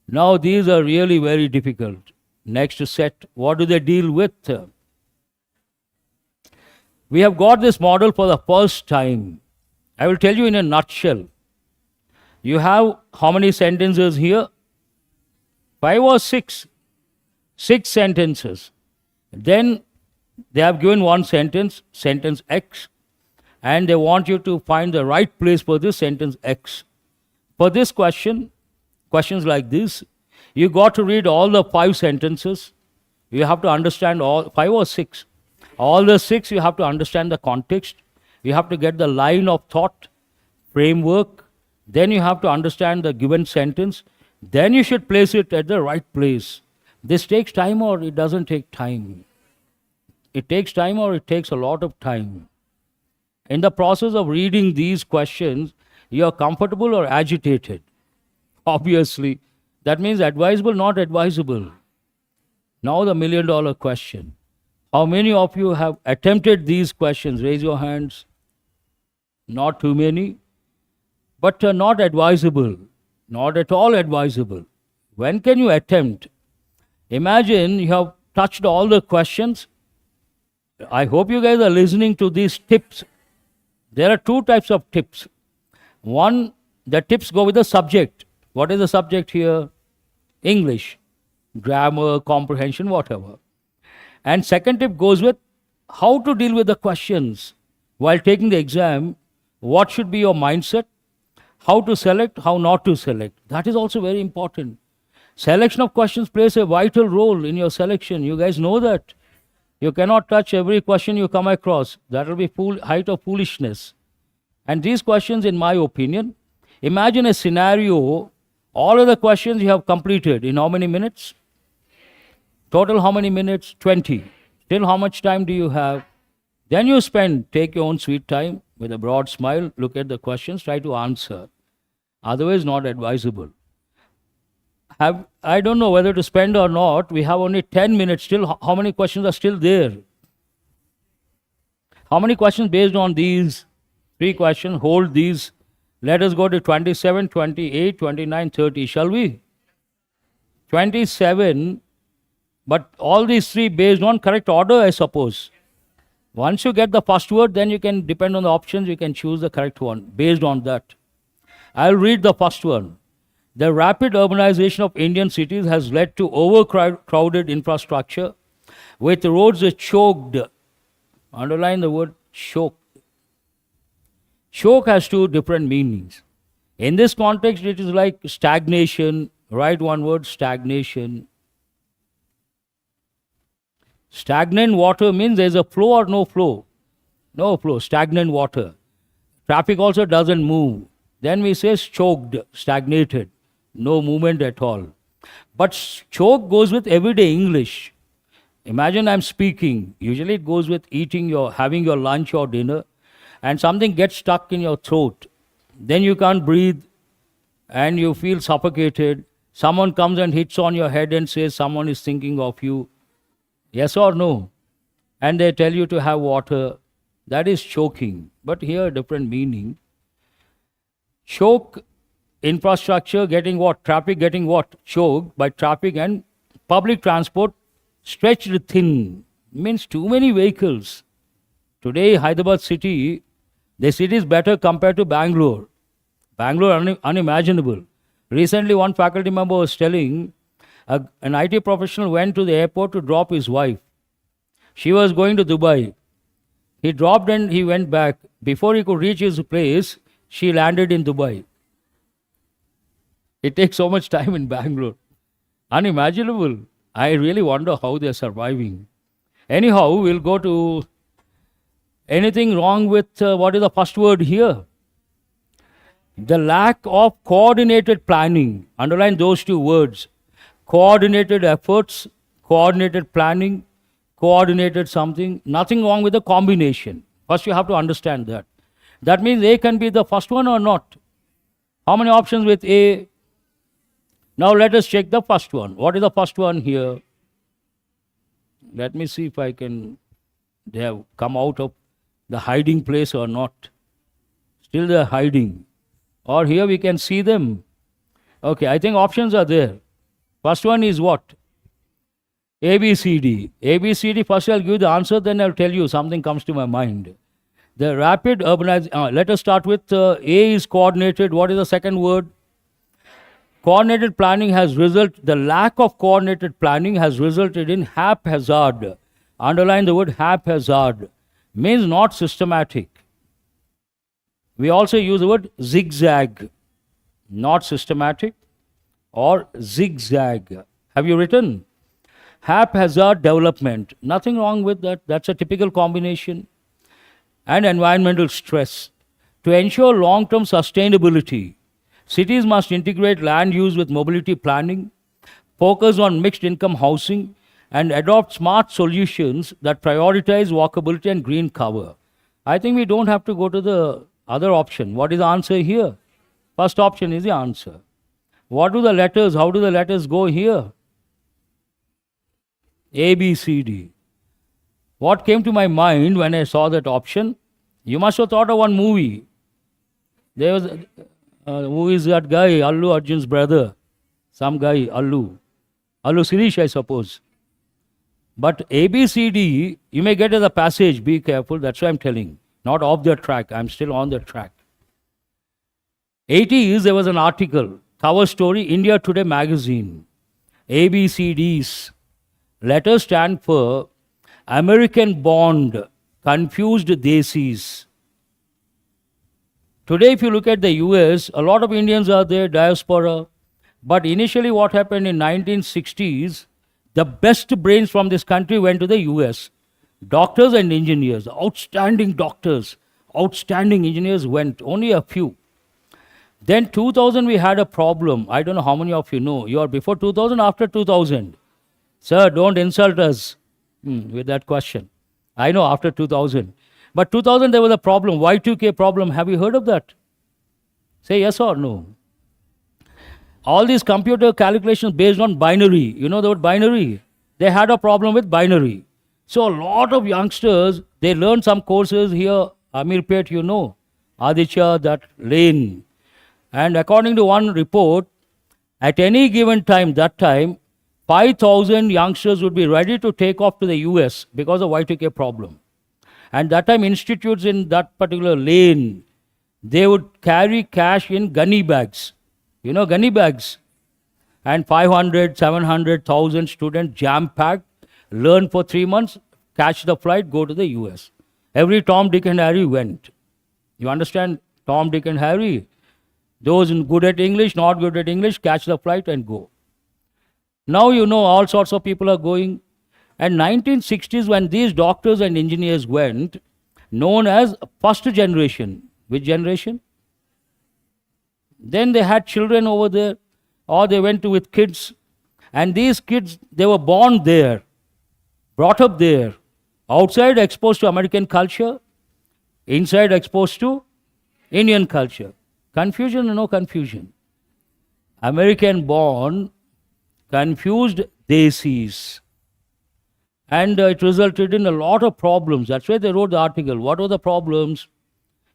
[SPEAKER 1] Now these are really very difficult. Next set, what do they deal with? We have got this model for the first time. I will tell you in a nutshell. You have how many sentences here? 5 or 6? 6 sentences. Then they have given one sentence, sentence X, and they want you to find the right place for this sentence X. For this question, questions like this, you got to read all the 5 sentences. You have to understand all 5 or 6. All the 6, you have to understand the context. You have to get the line of thought, framework. Then you have to understand the given sentence. Then you should place it at the right place. This takes time or it doesn't take time? It takes time or it takes a lot of time. In the process of reading these questions, you are comfortable or agitated? Obviously. That means advisable, not advisable. Now the million-dollar question. How many of you have attempted these questions? Raise your hands. Not too many. but not advisable, not at all advisable. When can you attempt? Imagine you have touched all the questions. I hope you guys are listening to these tips. There are two types of tips. One, the tips go with the subject. What is the subject here? English, grammar, comprehension, whatever. And second tip goes with how to deal with the questions while taking the exam. What should be your mindset? How to select, how not to select. That is also very important. Selection of questions plays a vital role in your selection. You guys know that. You cannot touch every question you come across. That will be height of foolishness. And these questions, in my opinion, imagine a scenario, all of the questions you have completed in how many minutes? Total how many minutes? 20. Still how much time do you have? Then you take your own sweet time with a broad smile, look at the questions, try to answer. Otherwise, not advisable. I don't know whether to spend or not. We have only 10 minutes still. How many questions are still there? How many questions based on these 3 questions? Hold these. Let us go to 27, 28, 29, 30. Shall we? 27, but all these 3 based on correct order, I suppose. Once you get the first word, then you can depend on the options. You can choose the correct one based on that. I'll read the first one. The rapid urbanization of Indian cities has led to overcrowded infrastructure with roads choked. Underline the word choked. Choke has 2 different meanings. In this context, it is like stagnation. Write one word, stagnation. Stagnant water means there is a flow or no flow? No flow, stagnant water. Traffic also doesn't move. Then we say choked, stagnated. No movement at all. But choke goes with everyday English. Imagine I'm speaking. Usually it goes with having your lunch or dinner, and something gets stuck in your throat. Then you can't breathe and you feel suffocated. Someone comes and hits on your head and says someone is thinking of you. Yes or no? And they tell you to have water. That is choking. But here a different meaning. Choke, infrastructure getting what? Traffic getting what? Choked by traffic, and public transport stretched thin. Means too many vehicles. Today, Hyderabad city, the city is better compared to Bangalore. Bangalore unimaginable. Recently, one faculty member was telling an IT professional went to the airport to drop his wife. She was going to Dubai. He dropped and he went back. Before he could reach his place, she landed in Dubai. It takes so much time in Bangalore. Unimaginable. I really wonder how they are surviving. Anyhow, we'll go to anything wrong with what is the first word here? The lack of coordinated planning. Underline those 2 words. Coordinated efforts, coordinated planning, coordinated something. Nothing wrong with the combination. First you have to understand that. That means A can be the first one or not. How many options with A? Now let us check the first one. What is the first one here? Let me see if they have come out of the hiding place or not. Still they are hiding. Or here we can see them. Okay, I think options are there. First one is what? A, B, C, D. A, B, C, D, first I'll give the answer, then I'll tell you something comes to my mind. The rapid urbanization, let us start with A is coordinated. What is the second word? Coordinated planning the lack of coordinated planning has resulted in haphazard. Underline the word haphazard. Means not systematic. We also use the word zigzag. Not systematic or zigzag. Have you written? Haphazard development. Nothing wrong with that. That's a typical combination. And environmental stress. To ensure long-term sustainability, cities must integrate land use with mobility planning, focus on mixed income housing, and adopt smart solutions that prioritize walkability and green cover. I think we don't have to go to the other option. What is the answer here? First option is the answer. How do the letters go here? A, B, C, D. What came to my mind when I saw that option? You must have thought of one movie. There was Who is that guy? Allu Arjun's brother. Some guy, Allu. Allu Sirish, I suppose. But ABCD, you may get as a passage, be careful, that's why I'm telling. Not off the track, I'm still on the track. 80s, there was an article, cover story, India Today magazine. ABCDs. Letters stand for American Bond, Confused Desis. Today, if you look at the US, a lot of Indians are there, diaspora. But initially, what happened in 1960s, the best brains from this country went to the US. Doctors and engineers, outstanding doctors, outstanding engineers went, only a few. Then 2000, we had a problem. I don't know how many of you know. You are before 2000, after 2000. Sir, don't insult us with that question. I know after 2000. But 2000, there was a problem, Y2K problem. Have you heard of that? Say yes or no. All these computer calculations based on binary. You know the word binary? They had a problem with binary. So a lot of youngsters, they learned some courses here. Amirpet, you know. Aditya, that lane. And according to one report, at any given time, that time, 5,000 youngsters would be ready to take off to the US because of Y2K problem. And that time, institutes in that particular lane, they would carry cash in gunny bags. You know, gunny bags. And 500, 700, 1,000 students jam-packed, learn for 3 months, catch the flight, go to the US. Every Tom, Dick and Harry went. You understand? Tom, Dick and Harry. Those good at English, not good at English, catch the flight and go. Now you know all sorts of people are going. And 1960s, when these doctors and engineers went, known as first generation. Which generation? Then they had children over there, or they went to with kids. And these kids, they were born there, brought up there, outside exposed to American culture, inside exposed to Indian culture. Confusion or no confusion? American born, confused desis. And it resulted in a lot of problems. That's why they wrote the article. What were the problems?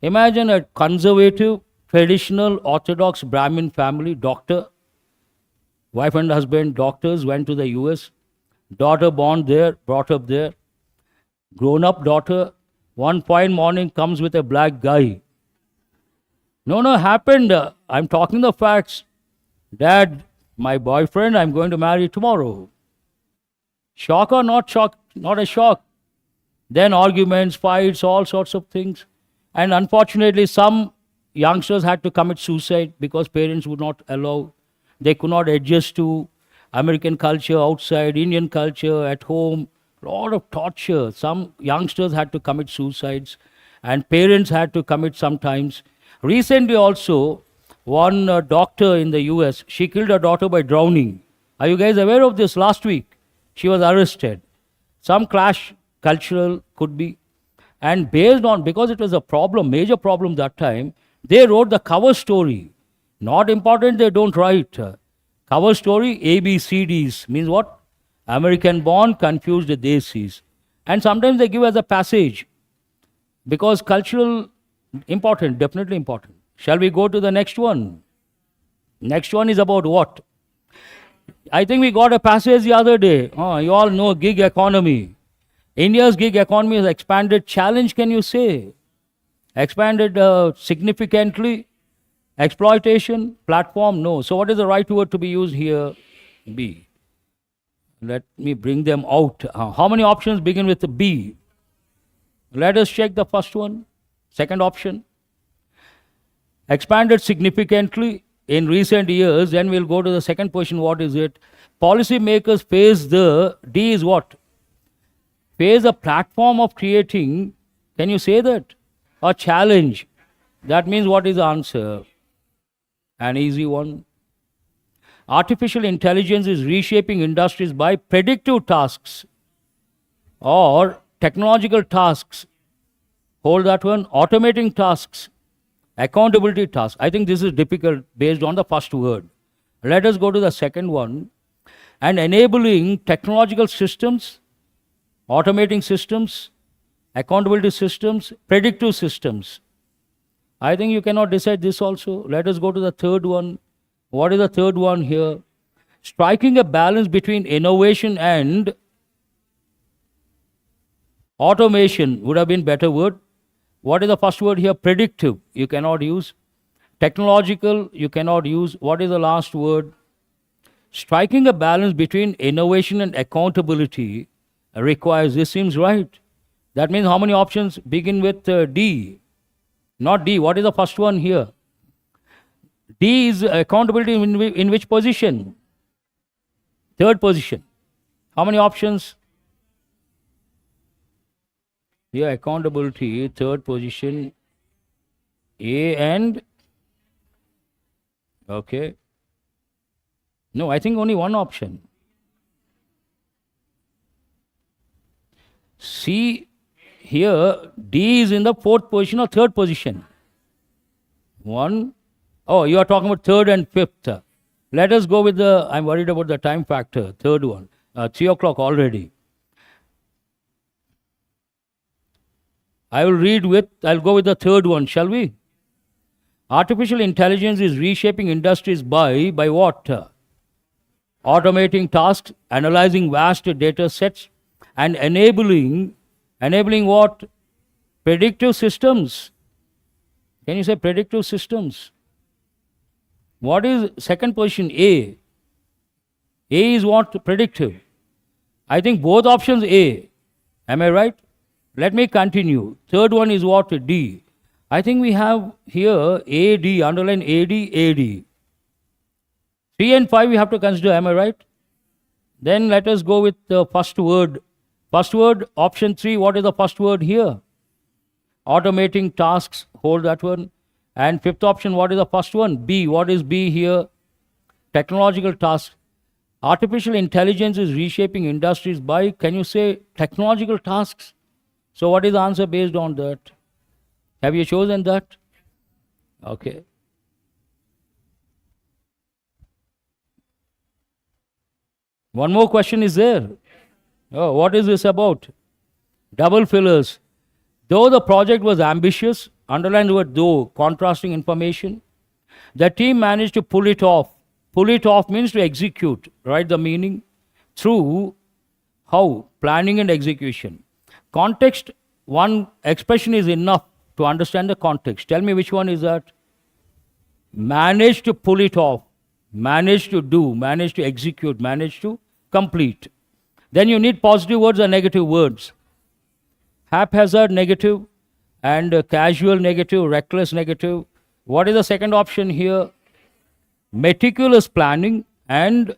[SPEAKER 1] Imagine a conservative, traditional, orthodox Brahmin family, doctor, wife and husband, doctors, went to the US. Daughter born there, brought up there. Grown-up daughter, one fine morning comes with a black guy. No, happened. I'm talking the facts. Dad, my boyfriend, I'm going to marry tomorrow. Shock or not shock? Not a shock. Then arguments, fights, all sorts of things. And unfortunately, some youngsters had to commit suicide because parents would not allow. They could not adjust to American culture outside, Indian culture at home. A lot of torture. Some youngsters had to commit suicides. And parents had to commit sometimes. Recently also, one doctor in the US, she killed her daughter by drowning. Are you guys aware of this? Last week, she was arrested. Some clash, cultural, could be. And based on, because it was a problem, major problem that time, they wrote the cover story. Not important, they don't write. Cover story, ABCDs, means what? American born, confused desis. And sometimes they give as a passage. Because cultural, important, definitely important. Shall we go to the next one? Next one is about what? I think we got a passage the other day. You all know gig economy. India's gig economy has expanded. Challenge, can you say? Expanded significantly. Exploitation, platform, no. So what is the right word to be used here? B. Let me bring them out. How many options begin with B? Let us check the first one. Second option. Expanded significantly in recent years. Then we'll go to the second question. What is it? Policymakers face the, D is what? Face a platform of creating, can you say that? A challenge. That means what is the answer? An easy one. Artificial intelligence is reshaping industries by predictive tasks or technological tasks. Hold that one. Automating tasks. Accountability tasks. I think this is difficult based on the first word. Let us go to the second one. And enabling technological systems, automating systems, accountability systems, predictive systems. I think you cannot decide this also. Let us go to the third one. What is the third one here? Striking a balance between innovation and automation would have been better word. What is the first word here? Predictive, you cannot use. Technological, you cannot use. What is the last word? Striking a balance between innovation and accountability requires, this seems right. That means how many options begin with D? Not D. What is the first one here? D is accountability in which position? Third position. How many options? Here, accountability, third position, A and, okay. No, I think only one option. C, here, D is in the fourth position or third position? One. Oh, you are talking about third and fifth. Let us go with the, I'm worried about the time factor, third one. 3 o'clock already. I'll go with the third one, shall we? Artificial intelligence is reshaping industries by what? Automating tasks, analyzing vast data sets, and enabling what? Predictive systems. Can you say predictive systems? What is second position? A. A is what? Predictive. I think both options A. Am I right? Let me continue. Third one is what? D. I think we have here AD, underline AD, AD. 3 and 5 we have to consider, am I right? Then let us go with the first word. First word, option 3, what is the first word here? Automating tasks, hold that one. And fifth option, what is the first one? B. What is B here? Technological tasks. Artificial intelligence is reshaping industries by, can you say, technological tasks? So what is the answer based on that? Have you chosen that? Okay. One more question is there. Oh, what is this about? Double fillers. Though the project was ambitious, underline the word though, contrasting information, the team managed to pull it off. Pull it off means to execute, write the meaning, through how? Planning and execution. Context, one expression is enough to understand the context. Tell me which one is that? Manage to pull it off, manage to do, manage to execute, manage to complete. Then you need positive words or negative words. Haphazard negative and casual negative, reckless negative. What is the second option here? Meticulous planning and